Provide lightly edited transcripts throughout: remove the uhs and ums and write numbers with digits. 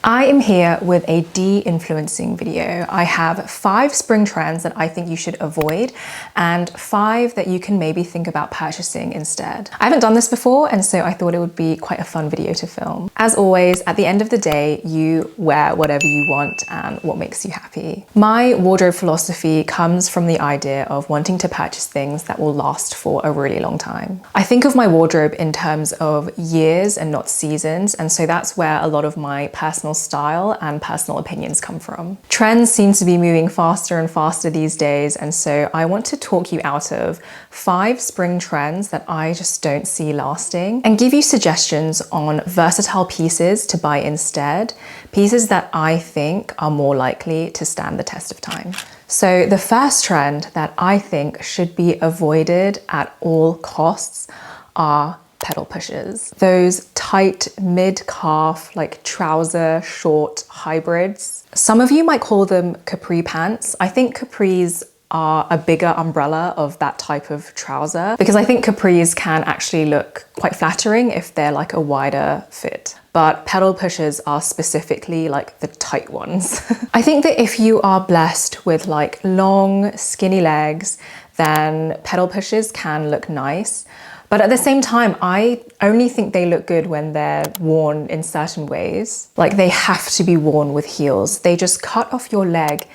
I am here with a de-influencing video. I have 5 spring trends that I think you should avoid and 5 that you can maybe think about purchasing instead. I haven't done this before, and so I thought it would be quite a fun video to film. As always, at the end of the day, you wear whatever you want and what makes you happy. My wardrobe philosophy comes from the idea of wanting to purchase things that will last for a really long time. I think of my wardrobe in terms of years and not seasons, and so that's where a lot of my personal style and personal opinions come from. Trends seem to be moving faster and faster these days, and so I want to talk you out of 5 spring trends that I just don't see lasting and give you suggestions on versatile pieces to buy instead, pieces that I think are more likely to stand the test of time. So the first trend that I think should be avoided at all costs are pedal pushers. Those tight mid-calf, like trouser short hybrids. Some of you might call them capri pants. I think capris are a bigger umbrella of that type of trouser because I think capris can actually look quite flattering if they're like a wider fit. But pedal pushers are specifically like the tight ones. I think that if you are blessed with like long, skinny legs, then pedal pushers can look nice. But at the same time, I only think they look good when they're worn in certain ways. Like they have to be worn with heels. They just cut off your leg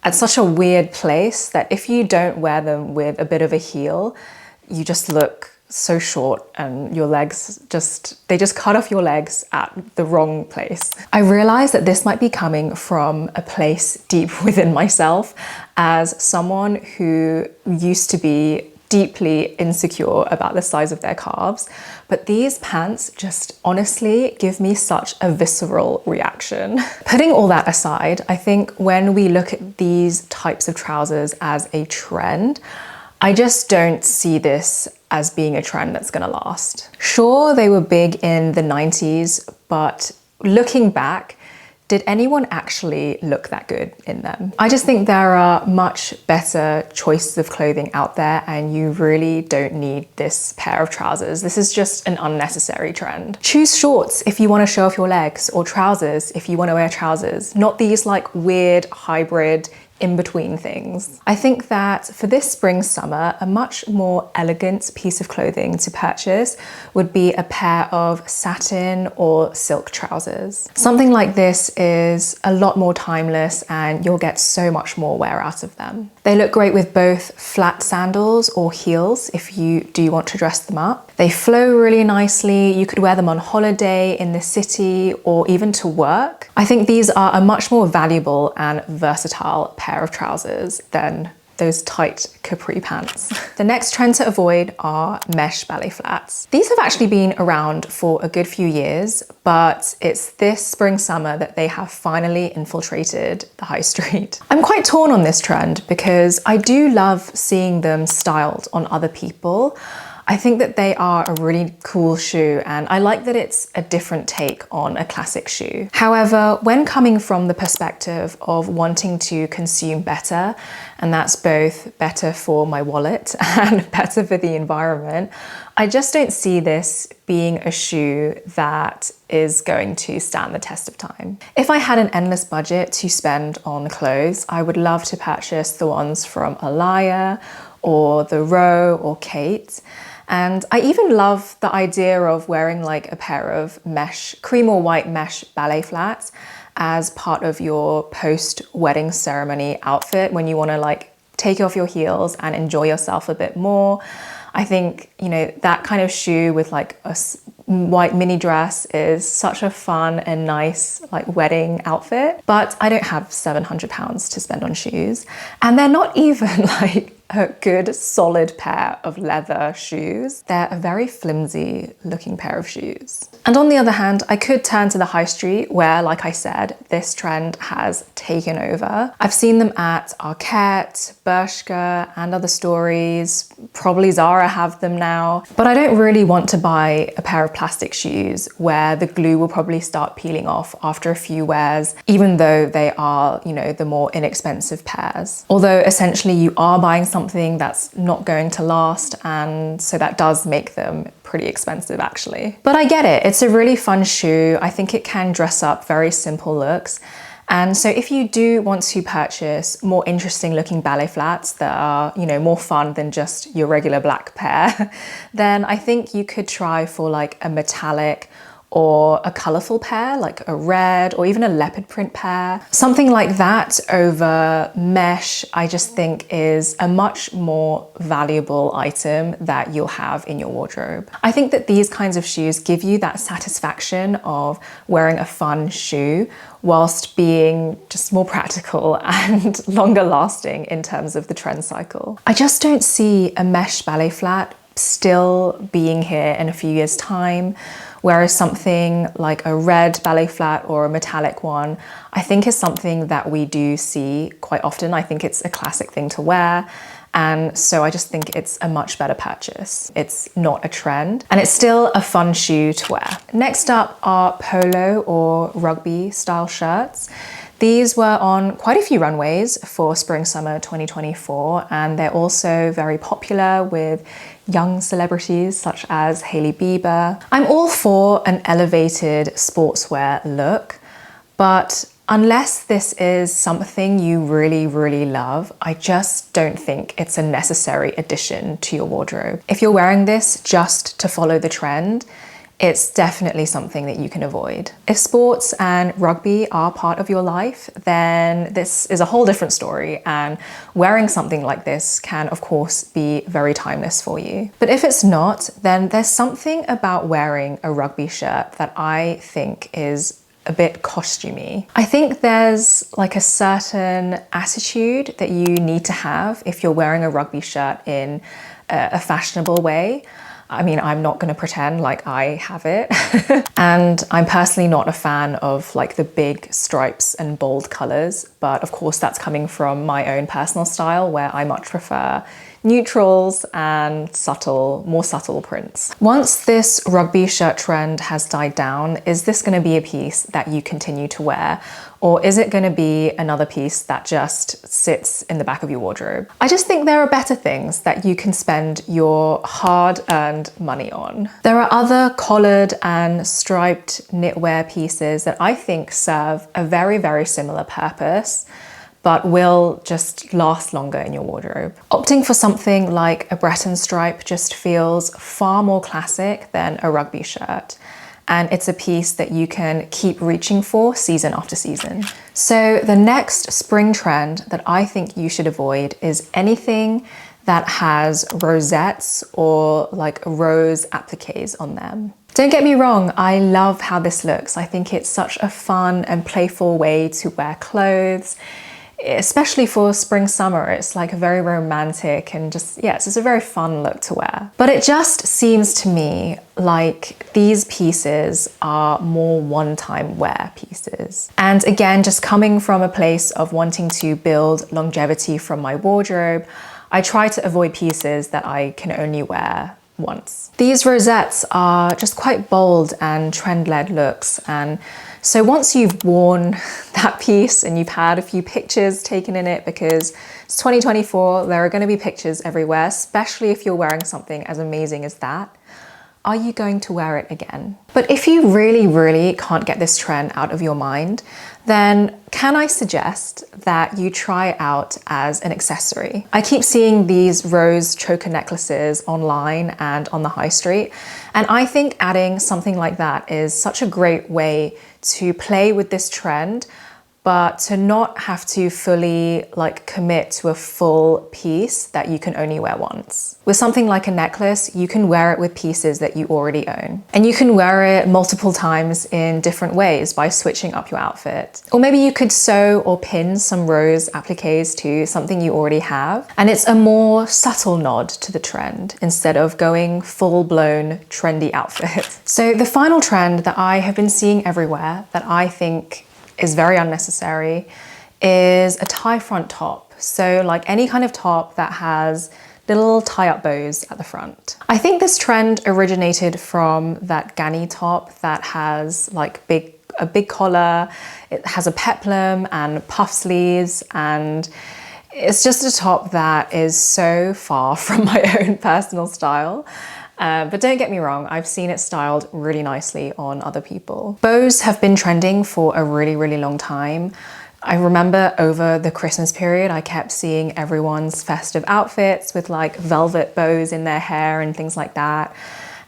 at such a weird place that if you don't wear them with a bit of a heel, you just look so short and your legs they just cut off your legs at the wrong place. I realize that this might be coming from a place deep within myself as someone who used to be deeply insecure about the size of their calves, but these pants just honestly give me such a visceral reaction. Putting all that aside, I think when we look at these types of trousers as a trend, I just don't see this as being a trend that's gonna last. Sure, they were big in the 90s, but looking back, did anyone actually look that good in them? I just think there are much better choices of clothing out there and you really don't need this pair of trousers. This is just an unnecessary trend. Choose shorts if you want to show off your legs, or trousers if you want to wear trousers, not these like weird hybrid in-between things. I think that for this spring summer, a much more elegant piece of clothing to purchase would be a pair of satin or silk trousers. Something like this is a lot more timeless and you'll get so much more wear out of them. They look great with both flat sandals or heels if you do want to dress them up. They flow really nicely. You could wear them on holiday, in the city, or even to work. I think these are a much more valuable and versatile pair of trousers than those tight capri pants. The next trend to avoid are mesh ballet flats. These have actually been around for a good few years, but it's this spring summer that they have finally infiltrated the high street. I'm quite torn on this trend because I do love seeing them styled on other people. I think that they are a really cool shoe and I like that it's a different take on a classic shoe. However, when coming from the perspective of wanting to consume better, and that's both better for my wallet and better for the environment, I just don't see this being a shoe that is going to stand the test of time. If I had an endless budget to spend on clothes, I would love to purchase the ones from Alaya or the Row or Kate. And I even love the idea of wearing like a pair of mesh, cream or white mesh ballet flats as part of your post-wedding ceremony outfit when you want to like take off your heels and enjoy yourself a bit more. I think, you know, that kind of shoe with like a white mini dress is such a fun and nice like wedding outfit, but I don't have £700 to spend on shoes. And they're not even like a good solid pair of leather shoes. They're a very flimsy looking pair of shoes. And on the other hand, I could turn to the high street where, like I said, this trend has taken over. I've seen them at Arket, Bershka, and other stories. Probably Zara have them now. But I don't really want to buy a pair of plastic shoes where the glue will probably start peeling off after a few wears, even though they are, you know, the more inexpensive pairs. Although essentially you are buying something that's not going to last, and so that does make them pretty expensive actually. But I get it, it's a really fun shoe. I think it can dress up very simple looks. And so if you do want to purchase more interesting looking ballet flats that are, you know, more fun than just your regular black pair, then I think you could try for like a metallic or a colourful pair, like a red or even a leopard print pair. Something like that over mesh, I just think is a much more valuable item that you'll have in your wardrobe. I think that these kinds of shoes give you that satisfaction of wearing a fun shoe whilst being just more practical and longer lasting in terms of the trend cycle. I just don't see a mesh ballet flat still being here in a few years' time, whereas something like a red ballet flat or a metallic one, I think is something that we do see quite often. I think it's a classic thing to wear. And so I just think it's a much better purchase. It's not a trend and it's still a fun shoe to wear. Next up are polo or rugby style shirts. These were on quite a few runways for spring summer 2024, and they're also very popular with young celebrities such as Hailey Bieber. I'm all for an elevated sportswear look, but unless this is something you really, really love, I just don't think it's a necessary addition to your wardrobe. If you're wearing this just to follow the trend, it's definitely something that you can avoid. If sports and rugby are part of your life, then this is a whole different story, and wearing something like this can of course be very timeless for you. But if it's not, then there's something about wearing a rugby shirt that I think is a bit costumey. I think there's like a certain attitude that you need to have if you're wearing a rugby shirt in a fashionable way. I mean, I'm not going to pretend like I have it. And I'm personally not a fan of like the big stripes and bold colors, but of course that's coming from my own personal style where I much prefer neutrals and more subtle prints. Once this rugby shirt trend has died down, is this going to be a piece that you continue to wear? Or is it going to be another piece that just sits in the back of your wardrobe? I just think there are better things that you can spend your hard-earned money on. There are other collared and striped knitwear pieces that I think serve a very, very similar purpose, but will just last longer in your wardrobe. Opting for something like a Breton stripe just feels far more classic than a rugby shirt. And it's a piece that you can keep reaching for season after season. So the next spring trend that I think you should avoid is anything that has rosettes or like rose appliques on them. Don't get me wrong, I love how this looks. I think it's such a fun and playful way to wear clothes, especially for spring summer. It's like a very romantic and just, yeah, it's just a very fun look to wear. But it just seems to me like these pieces are more one-time wear pieces. And again, just coming from a place of wanting to build longevity from my wardrobe, I try to avoid pieces that I can only wear once. These rosettes are just quite bold and trend-led looks, and so once you've worn that piece and you've had a few pictures taken in it, because it's 2024, there are going to be pictures everywhere, especially if you're wearing something as amazing as that, are you going to wear it again? But if you really, really can't get this trend out of your mind, then can I suggest that you try it out as an accessory? I keep seeing these rose choker necklaces online and on the high street, and I think adding something like that is such a great way to play with this trend, but to not have to fully like commit to a full piece that you can only wear once. With something like a necklace, you can wear it with pieces that you already own. And you can wear it multiple times in different ways by switching up your outfit. Or maybe you could sew or pin some rose appliques to something you already have. And it's a more subtle nod to the trend instead of going full-blown trendy outfit. So the final trend that I have been seeing everywhere that I think is very unnecessary is a tie front top. So like any kind of top that has little tie-up bows at the front. I think this trend originated from that Ganni top that has like a big collar, it has a peplum and puff sleeves, and it's just a top that is so far from my own personal style. But don't get me wrong, I've seen it styled really nicely on other people. Bows have been trending for a really, really long time. I remember over the Christmas period, I kept seeing everyone's festive outfits with like velvet bows in their hair and things like that.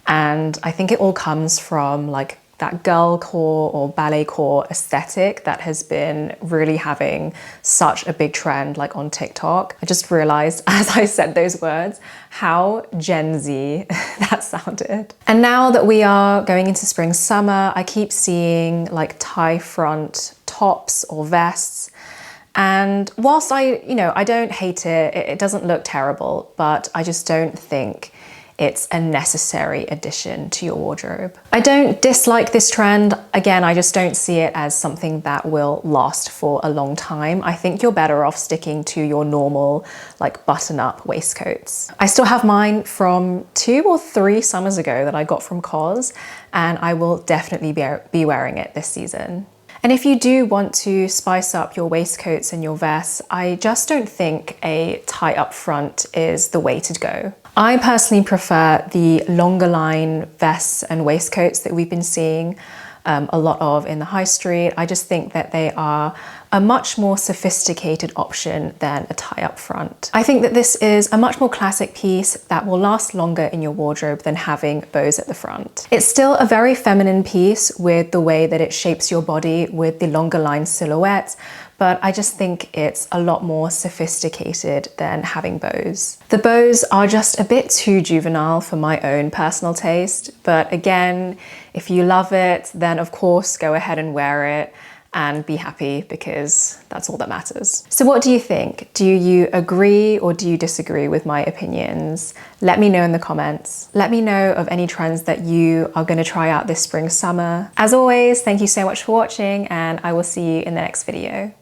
And I think it all comes from like that girl core or ballet core aesthetic that has been really having such a big trend like on TikTok. I just realized as I said those words how Gen Z that sounded. And now that we are going into spring summer, I keep seeing like tie front tops or vests. And whilst I don't hate it, it doesn't look terrible, but I just don't think it's a necessary addition to your wardrobe. I don't dislike this trend. Again, I just don't see it as something that will last for a long time. I think you're better off sticking to your normal like button-up waistcoats. I still have mine from 2 or 3 summers ago that I got from COS, and I will definitely be wearing it this season. And if you do want to spice up your waistcoats and your vests, I just don't think a tie up front is the way to go. I personally prefer the longer line vests and waistcoats that we've been seeing a lot of in the high street. I just think that they are a much more sophisticated option than a tie-up front. I think that this is a much more classic piece that will last longer in your wardrobe than having bows at the front. It's still a very feminine piece with the way that it shapes your body with the longer line silhouette, but I just think it's a lot more sophisticated than having bows. The bows are just a bit too juvenile for my own personal taste, but again, if you love it, then of course go ahead and wear it and be happy, because that's all that matters. So what do you think? Do you agree or do you disagree with my opinions? Let me know in the comments. Let me know of any trends that you are going to try out this spring, summer. As always, thank you so much for watching, and I will see you in the next video.